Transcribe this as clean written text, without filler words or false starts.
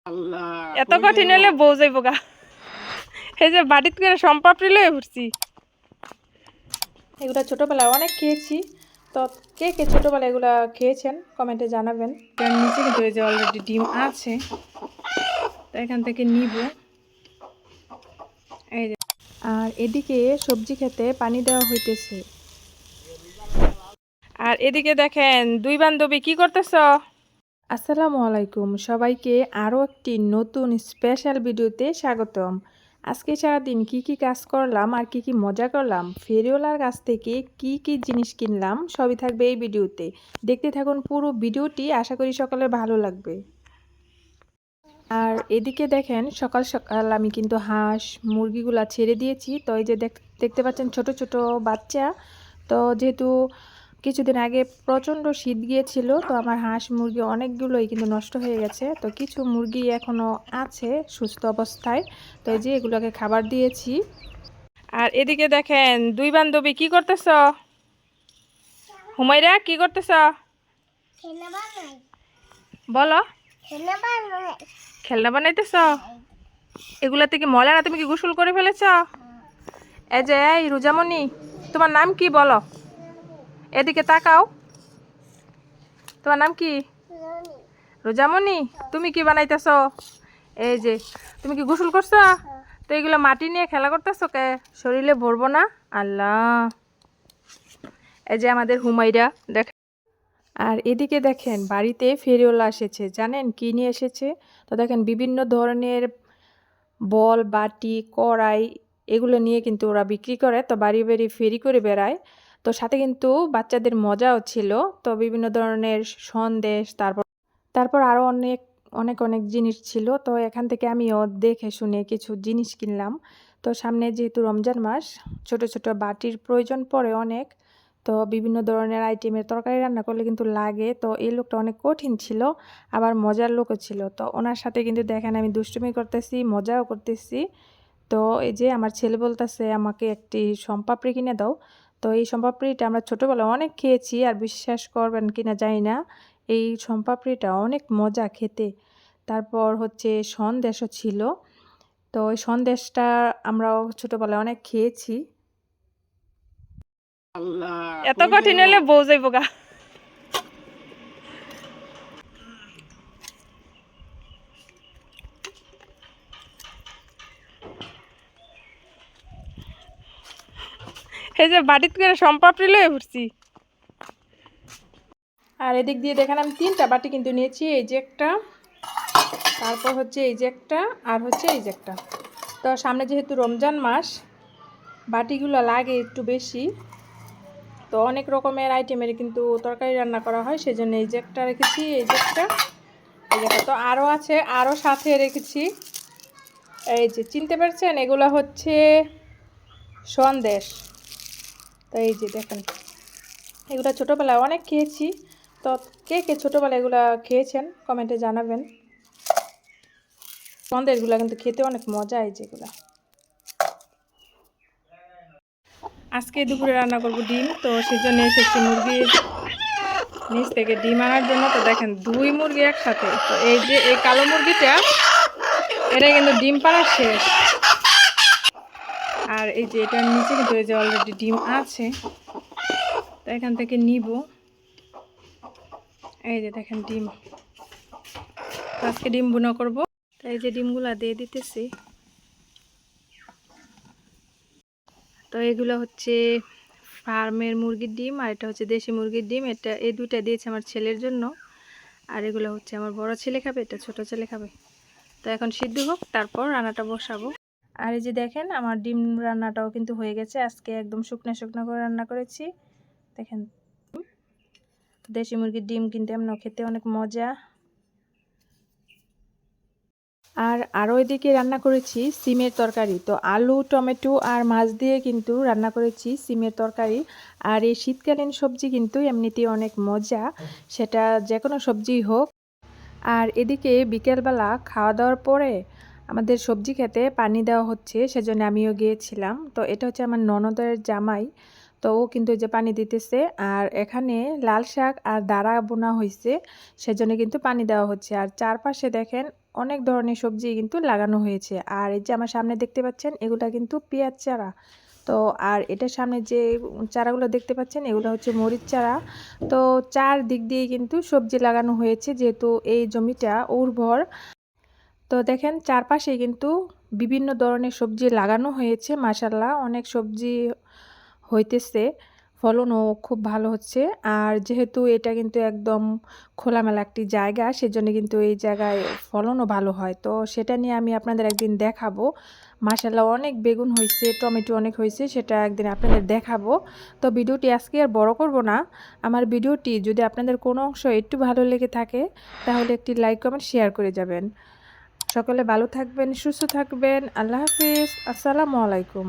এত কঠিন হলে বউ যাইব গা। এই যে বাড়িতে করে সম্পাপড়ি লয়ে ঘুরছি। এগুলা ছোটোবেলায় অনেক খেয়েছি। তো কে কে ছোটোবেলায় এগুলা খেয়েছেন কমেন্টে জানাবেন। তার নিচে কিন্তু এই যে অলরেডি ডিম আছে, তো এখান থেকে নিব। এই যে, আর এদিকে সবজি খেতে পানি দেওয়া হইতেছে। আর এদিকে দেখেন দুই বান্ধবী কি করতেছ? আসসালামু আলাইকুম, সবাইকে আরও একটি নতুন স্পেশাল ভিডিওতে স্বাগতম। আজকে সারাদিন কি কি কাজ করলাম আর কি কি মজা করলাম, ফেরিওয়ালার কাছ থেকে কি কি জিনিস কিনলাম, সবই থাকবে এই ভিডিওতে। দেখতে থাকুন পুরো ভিডিওটি, আশা করি সকলের ভালো লাগবে। আর এদিকে দেখেন সকাল সকাল আমি কিন্তু হাঁস মুরগিগুলা ছেড়ে দিয়েছি। তো এই যে দেখতে পাচ্ছেন ছোট ছোট বাচ্চা। তো যেহেতু কিছুদিন আগে প্রচণ্ড শীত গিয়েছিল, তো আমার হাঁস মুরগি অনেকগুলোই কিন্তু নষ্ট হয়ে গেছে। তো কিছু মুরগি এখনও আছে সুস্থ অবস্থায়, তো এই যে এগুলোকে খাবার দিয়েছি। আর এদিকে দেখেন দুই বান্ধবী কি করতেছ? হুমাইরা কি করতেছ বলো? খেলনা বানাইতেছ? এগুলা থেকে ময়লা না, তুমি কি গোসল করে ফেলেছ? এই যে এই রোজামণি, তোমার নাম কি বলো? এদিকে তাকাও, তোমার নাম কি? রোজামণি, তুমি কি বানাইতেছ? এই যে তুমি কি গোসল করছো? তো এগুলো মাটি নিয়ে খেলা করতেছো কে? শরীরে ভরবো না? আল্লাহ। এই যে আমাদের হুমাইরা দেখ। আর এদিকে দেখেন বাড়িতে ফেরিওয়ালা এসেছে, জানেন কি নিয়ে এসেছে? তো দেখেন বিভিন্ন ধরনের বল বাটি কড়াই এগুলো নিয়ে কিন্তু ওরা বিক্রি করে, তো বাড়ি বাড়ি ফেরি করে বেড়ায়। তো সাথে কিন্তু বাচ্চাদের মজাও ছিল। তো বিভিন্ন ধরনের সন্দেশ, তারপর আরও অনেক অনেক অনেক জিনিস ছিল। তো এখান থেকে আমিও দেখে শুনে কিছু জিনিস কিনলাম। তো সামনে যেহেতু রমজান মাস, ছোট ছোট বাটির প্রয়োজন পড়ে অনেক। তো বিভিন্ন ধরনের আইটেমের তরকারি রান্না করলে কিন্তু লাগে। তো এই লোকটা অনেক কঠিন ছিল, আবার মজার লোকও ছিল। তো ওনার সাথে কিন্তু দেখেন আমি দুষ্টুমি করতেছি, মজাও করতেছি। তো এই যে আমার ছেলে বলতেছে আমাকে একটি শমপাপড়ি কিনে দাও। তো এই শমপাপড়িটা আমরা ছোটোবেলায় অনেক খেয়েছি, আর বিশ্বাস করবেন কিনা জানি না, এই শমপাপড়িটা অনেক মজা খেতে। তারপর হচ্ছে সন্দেশও ছিল। তো ওই সন্দেশটা আমরাও ছোটোবেলায় অনেক খেয়েছি। এত কঠিন হলে বউ যাইব গা। এই যে বাড়িতে করে শমপাপড়ি লয়ে ঘুরছি। আর এদিক দিয়ে দেখেন আমি 3টা বাটি কিন্তু নিয়েছি। এই যে একটা, তারপর হচ্ছে এই যে একটা, আর হচ্ছে এই যে একটা। তো সামনে যেহেতু রমজান মাস, বাটিগুলো লাগে একটু বেশি। তো অনেক রকমের আইটেমের কিন্তু তরকারি রান্না করা হয়, সেজন্য এই যে একটা রেখেছি, এই যে একটা, এই যে একটা। তো আরও আছে, আরও সাথে রেখেছি। এই যে চিনতে পারছেন, এগুলো হচ্ছে সন্দেশ। তো এই যে দেখেন এগুলো ছোটোবেলায় অনেক খেয়েছি। তো কে কে ছোটোবেলায় এগুলো খেয়েছেন কমেন্টে জানাবেন। সন্দেশগুলো কিন্তু খেতে অনেক মজা। এই যেগুলো আজকে দুপুরে রান্না করব ডিম। তো সেজন্য এসেছি মুরগির নিচ থেকে ডিম আনার জন্য। তো দেখেন 2 মুরগি একসাথে। তো এই যে এই কালো মুরগিটা, এটা কিন্তু ডিম পাড়া শেষ। আর এই যে এটার নিচে কিন্তু এই যে অলরেডি ডিম আছে, তো এখান থেকে নিব। এই যে দেখেন ডিম, আজকে ডিম বুনা করব। তো এই যে ডিমগুলা দিয়ে দিতেছি। তো এগুলো হচ্ছে ফার্মের মুরগির ডিম, আর এটা হচ্ছে দেশি মুরগির ডিম। এটা এই দুইটা দিয়েছে আমার ছেলের জন্য, আর এগুলো হচ্ছে আমার বড় ছেলে খাবে, এটা ছোট ছেলে খাবে। তো এখন সিদ্ধ হোক, তারপর রান্নাটা বসাবো। আর এই যে দেখেন আমার ডিম রান্নাটাও কিন্তু হয়ে গেছে। আজকে একদম শুকনো শুকনো করে রান্না করেছি। দেখেন দেশি মুরগির ডিম কিন্তু এমনও খেতে অনেক মজা। আর আরও এদিকে রান্না করেছি সিমের তরকারি। তো আলু টমেটো আর মাছ দিয়ে কিন্তু রান্না করেছি সিমের তরকারি। আর এই শীতকালীন সবজি কিন্তু এমনিতেই অনেক মজা, সেটা যে কোনো সবজি হোক। আর এদিকে বিকেলবেলা খাওয়া দাওয়ার পরে আমাদের সবজি খেতে পানি দেওয়া হচ্ছে, সেজন্য আমিও গিয়েছিলাম। তো এটা হচ্ছে আমার ননদের জামাই, তো ও কিন্তু এই যে পানি দিতেছে। আর এখানে লাল শাক আর দাঁড়া বোনা হয়েছে, সেজন্য কিন্তু পানি দেওয়া হচ্ছে। আর চারপাশে দেখেন অনেক ধরনের সবজি কিন্তু লাগানো হয়েছে। আর এই যে আমার সামনে দেখতে পাচ্ছেন এগুলা কিন্তু পেঁয়াজ চারা। তো আর এটার সামনে যে চারাগুলো দেখতে পাচ্ছেন এগুলো হচ্ছে মরিচ চারা। তো চারদিক দিয়ে কিন্তু সবজি লাগানো হয়েছে যেহেতু এই জমিটা উর্বর। তো দেখেন চারপাশে কিন্তু বিভিন্ন ধরনের সবজি লাগানো হয়েছে। মাশাআল্লাহ অনেক সবজি হইতেছে, ফলনও খুব ভালো হচ্ছে। আর যেহেতু এটা কিন্তু একদম খোলামেলা একটি জায়গা, সেজন্য কিন্তু এই জায়গায় ফলনও ভালো হয়। তো সেটা নিয়ে আমি আপনাদের একদিন দেখাবো। মাশাআল্লাহ অনেক বেগুন হইছে, টমেটো অনেক হইছে, সেটা একদিন আপনাদের দেখাবো। তো ভিডিওটি আজকে আর বড় করব না। আমার ভিডিওটি যদি আপনাদের কোনো অংশ একটু ভালো লেগে থাকে তাহলে একটি লাইক কমেন্ট শেয়ার করে যাবেন। সকলে ভালো থাকবেন, সুস্থ থাকবেন। আল্লাহ হাফিজ। আসসালামু আলাইকুম।